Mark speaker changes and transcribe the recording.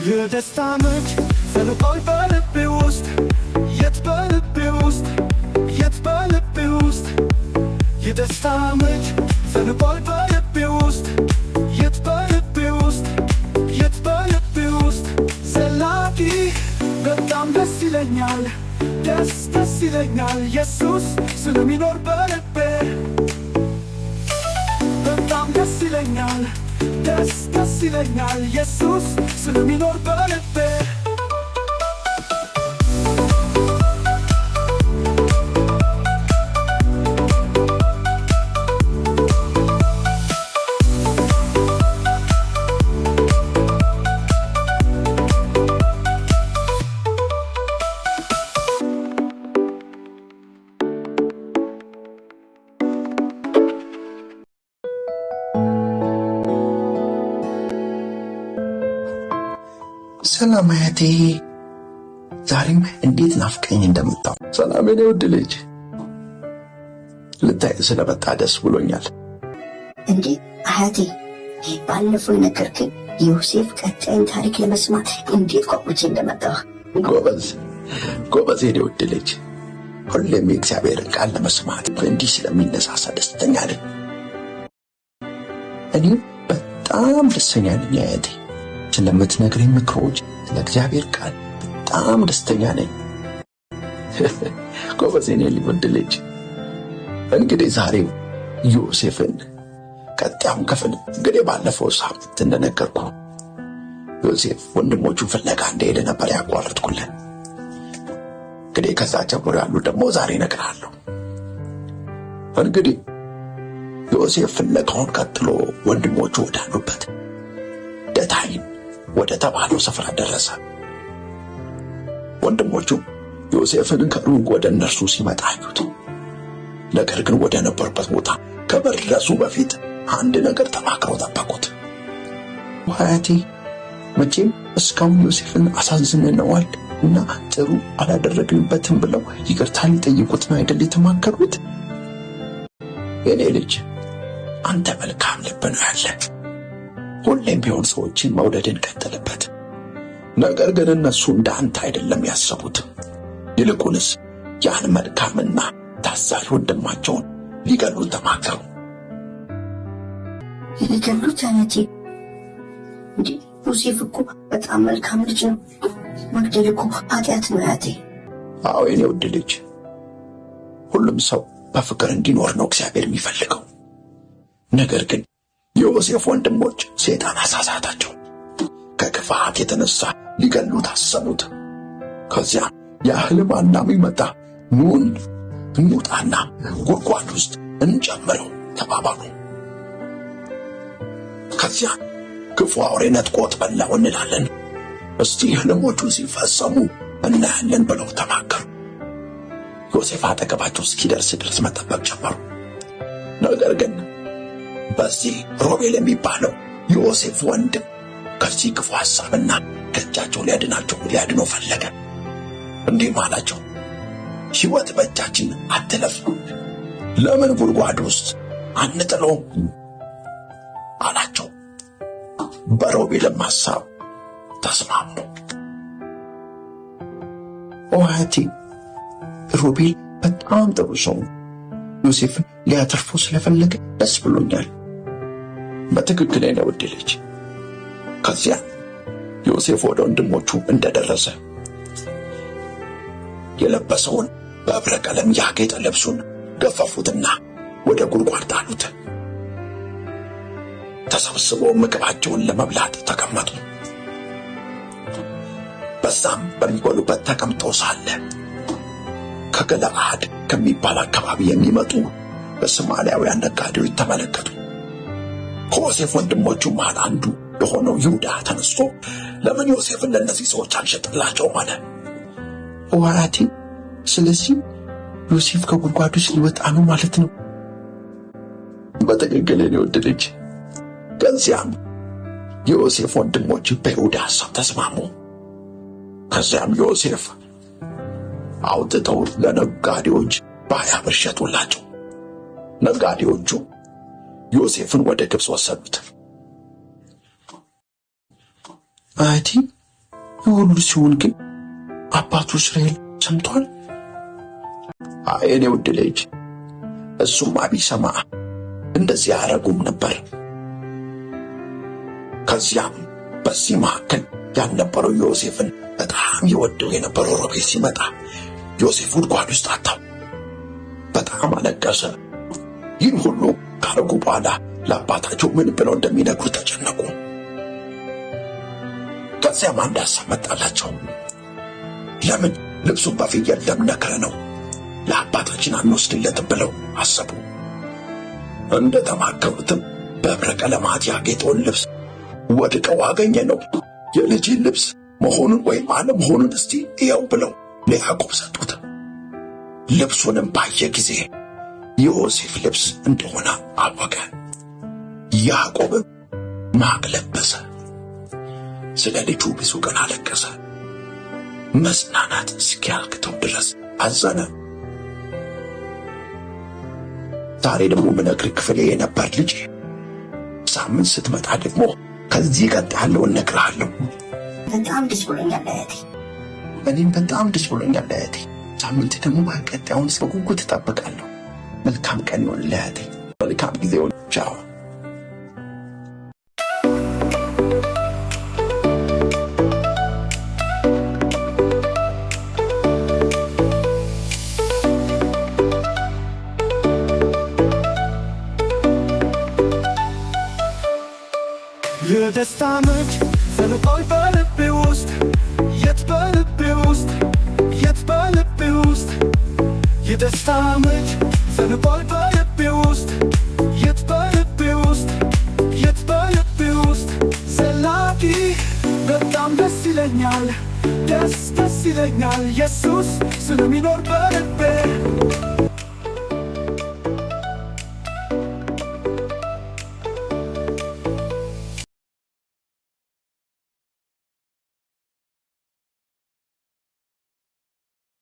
Speaker 1: የደስታ ምንጭ ፈልቆይ በልቤ ውስጥ የት በልቤ ውስጥ የት በልቤ ውስጥ የደስታ ምንጭ ፈልቆይ በልቤ ውስጥ የት በልቤ ውስጥ የት በልቤ ውስጥ ዘላቂ በጣም ደስ ይለኛል ደስ ይለኛል ኢየሱስ ስለሚኖር በልቤ በጣም ደስ ይለኛል ደስ ይለኛል ኢየሱስ ስለሚኖር በልቤ
Speaker 2: ሰላም አያቴ፣ ዛሬም እንዴት ናፍቀኝ እንደመጣው። ሰላም የኔ ውድ ልጅ፣ ልታይ ስለመጣ ደስ ብሎኛል።
Speaker 3: እንዴ አያቴ፣ ባለፈው የነገርከኝ ዮሴፍ ቀጣይን ታሪክ ለመስማት እንዴት ጓጉቼ እንደመጣሁ።
Speaker 2: ጎበዝ የኔ ውድ ልጅ፣ ሁሌም የእግዚአብሔርን ቃል ለመስማት እንዲህ ስለሚነሳሳ ደስተኛ ነኝ። እኔም በጣም ደስተኛ ነኝ አያቴ፣ ስለምትነግረኝ ምክሮች፣ ስለ እግዚአብሔር ቃል በጣም ደስተኛ ነኝ። ጎበዝ የኔ ውድ ልጅ፣ እንግዲህ ዛሬው ዮሴፍን ቀጣዩን ክፍል እንግዲህ ባለፈው ሳምንት እንደነገርኩ ዮሴፍ ወንድሞቹን ፍለጋ እንደሄደ ነበር ያቋረጥኩልን። እንግዲህ ከዛ ጀምሮ ያሉ ደግሞ ዛሬ እነግርሃለሁ። እንግዲህ ዮሴፍ ፍለጋውን ቀጥሎ ወንድሞቹ ወዳሉበት ዳታይም ወደ ተባለው ስፍራ ደረሰ። ወንድሞቹ ዮሴፍን ከሩቅ ወደ እነርሱ ሲመጣ አዩት። ነገር ግን ወደ ነበሩበት ቦታ ከመድረሱ በፊት አንድ ነገር ተማክረው ጠበቁት። አያቴ፣ መቼም እስካሁን ዮሴፍን አሳዝነነዋል እና ጥሩ አላደረግንበትም ብለው ይቅርታ ሊጠይቁት ነው አይደል የተማከሩት? የኔ ልጅ፣ አንተ መልካም ልብ ነው ያለ። ሁሌም ቢሆን ሰዎችን መውደድን ቀጥልበት። ነገር ግን እነሱ እንዳንተ አይደለም ያሰቡት። ይልቁንስ ያን መልካምና ታዛዥ ወንድማቸውን ሊገሉት ተማከሩ።
Speaker 3: ሊገሉት? አያቴ፣ እንዴ ዮሴፍ እኮ በጣም መልካም ልጅ ነው። መግደል እኮ ኃጢአት ነው አያቴ።
Speaker 2: አዎ የኔ ውድ ልጅ፣ ሁሉም ሰው በፍቅር እንዲኖር ነው እግዚአብሔር የሚፈልገው። ነገር ግን የዮሴፍ ወንድሞች ሰይጣን አሳሳታቸው። ከክፋት የተነሳ ሊገሉት አሰቡት። ከዚያ የሕልም አላሚ መጣ። ኑን እንውጣና ጉድጓድ ውስጥ እንጨምረው ተባባሉ። ከዚያ ክፉ አውሬ ነጥቆት በላው እንላለን፣ እስቲ ሕልሞቹ ሲፈጸሙ እናያለን ብለው ተማከሩ። ዮሴፍ አጠገባቸው እስኪደርስ ድረስ መጠበቅ ጀመሩ። ነገር ግን በዚህ ሮቤል የሚባለው ዮሴፍ ወንድም ከዚህ ክፉ ሐሳብና ከእጃቸው ሊያድነው ፈለገ። እንዲህም አላቸው፣ ሕይወት በእጃችን አትለፍ፣ ለምን ጉድጓድ ውስጥ አንጥለውም አላቸው። በሮቤልም ሐሳብ ተስማሙ። አያቴ፣ ሮቤል በጣም ጥሩ ሰው ነው። ዮሴፍን ሊያተርፈው ስለፈለገ ደስ ብሎኛል። በትክክል ነው ውድ ልጅ። ከዚያ ዮሴፍ ወደ ወንድሞቹ እንደደረሰ የለበሰውን በብረ ቀለም ያጌጠ ልብሱን ገፈፉትና ወደ ጉድጓድ ጣሉት። ተሰብስበው ምግባቸውን ለመብላት ተቀመጡ። በዛም በሚበሉበት ተቀምጠው ሳለ ከገለዓድ ከሚባል አካባቢ የሚመጡ በሶማሊያውያን ነጋዴዎች ተመለከቱ። ከዮሴፍ ወንድሞቹ መሃል አንዱ የሆነው ይሁዳ ተነስቶ ለምን ዮሴፍን ለእነዚህ ሰዎች አንሸጥላቸውም አለ። አያቴ፣ ስለዚህ ዮሴፍ ከጉድጓዱ ሊወጣ ነው ማለት ነው? በትክክል የኔ ውድ ልጅ። ከዚያም የዮሴፍ ወንድሞች በይሁዳ ሐሳብ ተስማሙ። ከዚያም ዮሴፍ አውጥተው ለነጋዴዎች በ20 ብር ሸጡላቸው። ነጋዴዎቹ ዮሴፍን ወደ ግብፅ ወሰዱት። አያቴ የሁሉ ሲሆን ግን አባቱ እስራኤል ሰምቷል? አይ የኔ ውድ ልጅ፣ እሱማ ቢሰማ እንደዚህ አያረጉም ነበር። ከዚያም በዚህ መካከል ያልነበረው ዮሴፍን በጣም ይወደው የነበረው ሮቤል ሲመጣ ዮሴፍ ጉድጓድ ውስጥ አጣው። በጣም አለቀሰ። ይህን ሁሉ ካረጉ በኋላ ለአባታቸው ምን ብለው እንደሚነግሩ ተጨነቁ። ከዚያም አንድ ሐሳብ መጣላቸው። ለምን ልብሱን በፍየል ደም ነክረነው ለአባታችን አንወስድለትም ብለው አሰቡ። እንደ ተማከሩትም በሕብረ ቀለማት ያጌጠውን ልብስ ወድቀው አገኘ ነው የልጅን ልብስ መሆኑን ወይም አለመሆኑን እስቲ እየው ብለው ለያዕቆብ ሰጡት። ልብሱንም ባየ ጊዜ የዮሴፍ ልብስ እንደሆነ አወቀ። ያዕቆብም ማቅ ለበሰ። ስለ ልጁ ብዙ ቀን አለቀሰ። መጽናናት እስኪያቅተው ድረስ አዘነ። ዛሬ ደግሞ ምነግርህ ክፍሌ የነበር ልጅ፣ ሳምንት ስትመጣ ደግሞ ከዚህ ቀጥ ያለውን እነግርሃለሁ።
Speaker 3: በጣም ደስ ብሎኛል እህቴ።
Speaker 2: እኔም በጣም ደስ ብሎኛል እህቴ። ሳምንት ደግሞ ቀጣዩን በጉጉት እጠብቃለሁ። መልካም ቀን ይሁንልህ እህቴ። መልካም ጊዜ ይሁን። ቻው።
Speaker 1: የደስታ ምንጭ ፈልቆይ በልቤ ውስጥ የት በልቤ ውስጥ የት በልቤ ውስጥ የደስታ ምንጭ ፈልቆይ በልቤ ውስጥ የት በልቤ ውስጥ የት በልቤ ውስጥ ዘላቂ በጣም ደስ ይለኛል፣ ደስ ይለኛል ኢየሱስ ስለሚኖር በልቤ